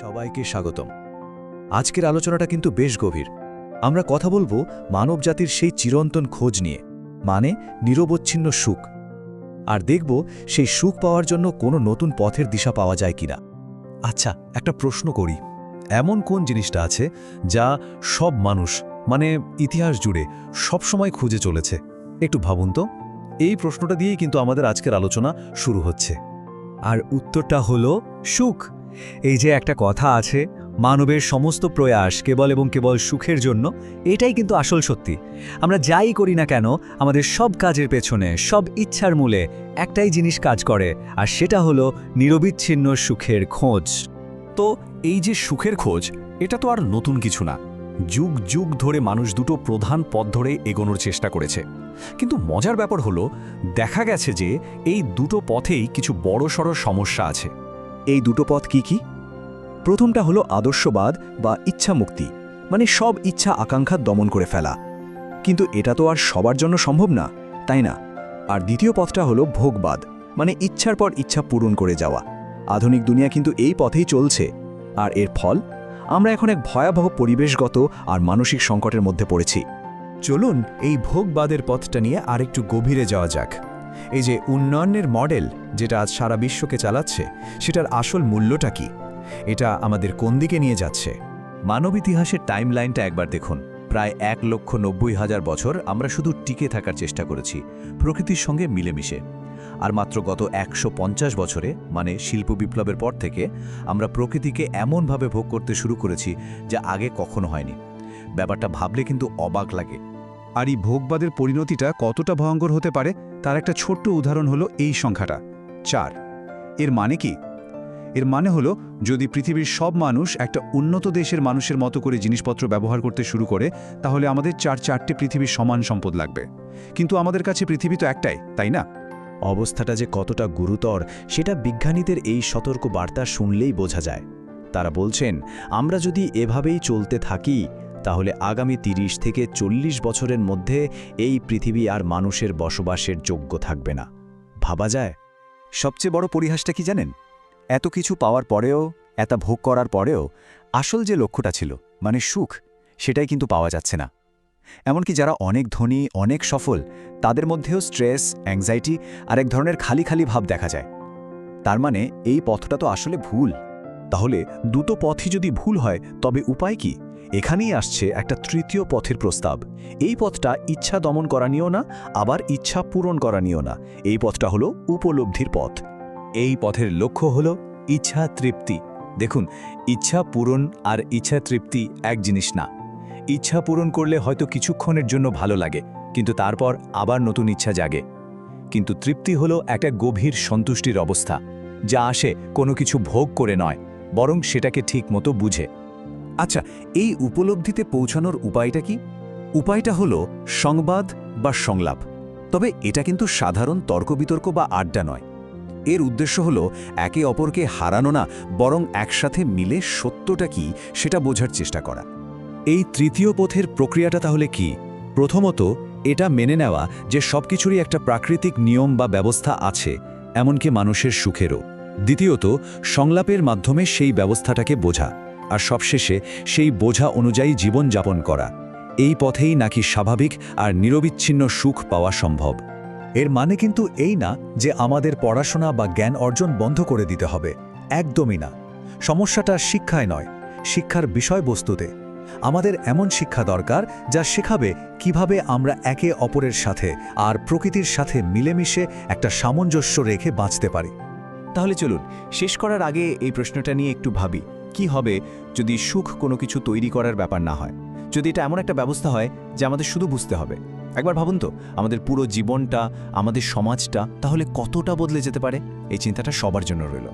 সবাইকে স্বাগতম। আজকের আলোচনাটা কিন্তু বেশ গভীর। আমরা কথা বলবো মানবজাতির সেই চিরন্তন খোঁজ নিয়ে, মানে নিরবচ্ছিন্ন সুখ। আর দেখব সেই সুখ পাওয়ার জন্য কোনো নতুন পথের দিশা পাওয়া যায় কিনা। আচ্ছা, একটা প্রশ্ন করি, এমন কোন জিনিসটা আছে যা সব মানুষ, মানে ইতিহাস জুড়ে সবসময় খুঁজে চলেছে? একটু ভাবুন তো। এই প্রশ্নটা দিয়েই কিন্তু আমাদের আজকের আলোচনা শুরু হচ্ছে। আর উত্তরটা হলো সুখ। এই যে একটা কথা আছে, মানবের সমস্ত প্রয়াস কেবল এবং কেবল সুখের জন্য, এটাই কিন্তু আসল সত্যি। আমরা যাই করি না কেন, আমাদের সব কাজের পেছনে, সব ইচ্ছার মূলে একটাই জিনিস কাজ করে, আর সেটা হলো নিরবিচ্ছিন্ন সুখের খোঁজ। তো এই যে সুখের খোঁজ, এটা তো আর নতুন কিছু না। যুগ যুগ ধরে মানুষ দুটো প্রধান পথ ধরে এগোনোর চেষ্টা করেছে। কিন্তু মজার ব্যাপার হলো, দেখা গেছে যে এই দুটো পথেই কিছু বড়সড় সমস্যা আছে। এই দুটো পথ কি কি? প্রথমটা হলো আদর্শবাদ বা ইচ্ছা মুক্তি, মানে সব ইচ্ছা আকাঙ্ক্ষা দমন করে ফেলা। কিন্তু এটা তো আর সবার জন্য সম্ভব না, তাই না? আর দ্বিতীয় পথটা হলো ভোগবাদ, মানে ইচ্ছার পর ইচ্ছা পূরণ করে যাওয়া। আধুনিক দুনিয়া কিন্তু এই পথেই চলছে। আর এর ফল, আমরা এখন এক ভয়াবহ পরিবেশগত আর মানসিক সংকটের মধ্যে পড়েছি। চলুন এই ভোগবাদের পথটা নিয়ে আরেকটু গভীরে যাওয়া যাক। এই যে উন্নয়নের মডেল, যেটা আজ সারা বিশ্বকে চালাচ্ছে, সেটার আসল মূল্যটা কি? এটা আমাদের কোন দিকে নিয়ে যাচ্ছে? মানব ইতিহাসের টাইমলাইনটা একবার দেখুন। প্রায় 1,90,000 বছর আমরা শুধু টিকে থাকার চেষ্টা করেছি, প্রকৃতির সঙ্গে মিলেমিশে। আর মাত্র গত 150 বছরে, মানে শিল্প বিপ্লবের পর থেকে, আমরা প্রকৃতিকে এমনভাবে ভোগ করতে শুরু করেছি যা আগে কখনো হয়নি। ব্যাপারটা ভাবলে কিন্তু অবাক লাগে। আর এই ভোগবাদের পরিণতিটা কতটা ভয়ঙ্কর হতে পারে তার একটা ছোট্ট উদাহরণ হলো এই সংখ্যাটা 4। এর মানে কি? এর মানে হলো, যদি পৃথিবীর সব মানুষ একটা উন্নত দেশের মানুষের মতো করে জিনিসপত্র ব্যবহার করতে শুরু করে, তাহলে আমাদের 4 পৃথিবীর সমান সম্পদ লাগবে। কিন্তু আমাদের কাছে পৃথিবী তো একটাই, তাই না? অবস্থাটা যে কতটা গুরুতর সেটা বিজ্ঞানীদের এই সতর্ক বার্তা শুনলেই বোঝা যায়। তারা বলছেন, আমরা যদি এভাবেই চলতে থাকি, তাহলে আগামী 30 থেকে 40 বছরের মধ্যে এই পৃথিবী আর মানুষের বসবাসের যোগ্য থাকবে না। ভাবা যায়? সবচেয়ে বড় পরিহাসটা কি জানেন? এত কিছু পাওয়ার পরেও, এত ভোগ করার পরেও আসল যে লক্ষ্যটা ছিল, মানে সুখ, সেটাই কিন্তু পাওয়া যাচ্ছে না। এমনকি যারা অনেক ধনী, অনেক সফল, তাদের মধ্যেও স্ট্রেস, অ্যাংজাইটি আর এক ধরনের খালি খালি ভাব দেখা যায়। তার মানে এই পথটা তো আসলে ভুল। তাহলে দুটো পথই যদি ভুল হয়, তবে উপায় কি? এখানেই আসছে একটা তৃতীয় পথের প্রস্তাব। এই পথটা ইচ্ছা দমন করা নিয়েও না, আবার ইচ্ছা পূরণ করা নিয়েও না। এই পথটা হলো উপলব্ধির পথ। এই পথের লক্ষ্য হলো ইচ্ছা তৃপ্তি। দেখুন, ইচ্ছা পূরণ আর ইচ্ছা তৃপ্তি এক জিনিস না। ইচ্ছা পূরণ করলে হয়তো কিছুক্ষণের জন্য ভালো লাগে, কিন্তু তারপর আবার নতুন ইচ্ছা জাগে। কিন্তু তৃপ্তি হলো একটা গভীর সন্তুষ্টির অবস্থা, যা আসে কোনো কিছু ভোগ করে নয়, বরং সেটাকে ঠিক মতো বুঝে। আচ্ছা, এই উপলব্ধিতে পৌঁছানোর উপায়টা কি? উপায়টা হলো সংবাদ বা সংলাপ। তবে এটা কিন্তু সাধারণ তর্ক-বিতর্ক বা আড্ডা নয়। এর উদ্দেশ্য হলো একে অপরকে হারানো না, বরং একসাথে মিলে সত্যটা কি সেটা বোঝার চেষ্টা করা। এই তৃতীয় পথের প্রক্রিয়াটা তাহলে কি? প্রথমত, এটা মেনে নেওয়া যে সবকিছুরই একটা প্রাকৃতিক নিয়ম বা ব্যবস্থা আছে, এমনকি মানুষের সুখেরও। দ্বিতীয়ত, সংলাপের মাধ্যমে সেই ব্যবস্থাটাকে বোঝা। আর সবশেষে সেই বোঝা অনুযায়ী জীবনযাপন করা। এই পথেই নাকি স্বাভাবিক আর নিরবিচ্ছিন্ন সুখ পাওয়া সম্ভব। এর মানে কিন্তু এই না যে আমাদের পড়াশোনা বা জ্ঞান অর্জন বন্ধ করে দিতে হবে। একদমই না। সমস্যাটা শিক্ষায় নয়, শিক্ষার বিষয়বস্তুতে। আমাদের এমন শিক্ষা দরকার যা শেখাবে কিভাবে আমরা একে অপরের সাথে আর প্রকৃতির সাথে মিলেমিশে একটা সামঞ্জস্য রেখে বাঁচতে পারি। তাহলে চলুন শেষ করার আগে এই প্রশ্নটা নিয়ে একটু ভাবি। কি হবে যদি সুখ কোনো কিছু তৈরি করার ব্যাপার না হয়? যদি এটা এমন একটা ব্যবস্থা হয় যে আমাদের শুধু বুঝতে হবে? একবার ভাবুন তো, আমাদের পুরো জীবনটা, আমাদের সমাজটা তাহলে কতটা বদলে যেতে পারে। এই চিন্তাটা সবার জন্য রইল।